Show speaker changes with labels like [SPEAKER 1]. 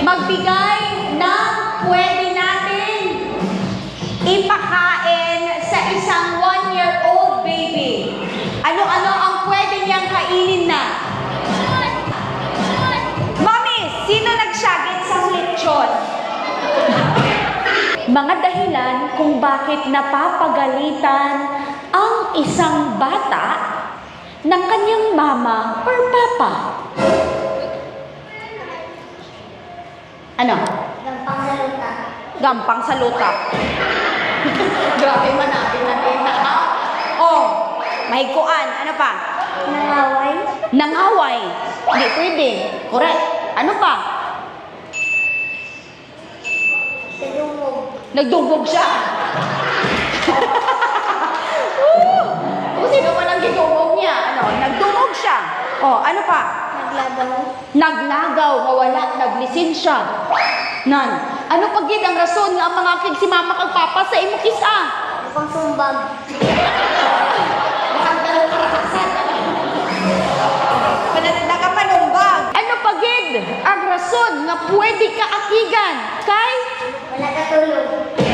[SPEAKER 1] magbigay ng pwede natin ipakain sa isang 1-year-old baby. Ano-ano ang pwede niyang kainin na? Mami, sino nagsagit sa lechon? Mga dahilan kung bakit napapagalitan ang isang bata ng kanyang mama or papa. Ano?
[SPEAKER 2] Gampang sa luta.
[SPEAKER 1] Gampang sa luta. Grabe manapin natin na. Oh, may kuan. Ano pa?
[SPEAKER 2] Nangaway.
[SPEAKER 1] Nangaway. Hindi pwede. Correct. Ano pa?
[SPEAKER 2] Sadungog.
[SPEAKER 1] Nagdugog siya. Kung sino man ang gidugog niya. Ano? Nagdugog siya. Oh, ano pa?
[SPEAKER 2] Naglagaw.
[SPEAKER 1] Nagnagaw, mawala, naglisensya. Nan. Ano pag yun ang rason nga ang mga kig si mama kag papa sa imo kisa?
[SPEAKER 2] Pang sumbag.
[SPEAKER 1] Nagapanumbag. Ano pag yun ang rason nga pwede ka akigan? Kay?
[SPEAKER 2] Wala katulog.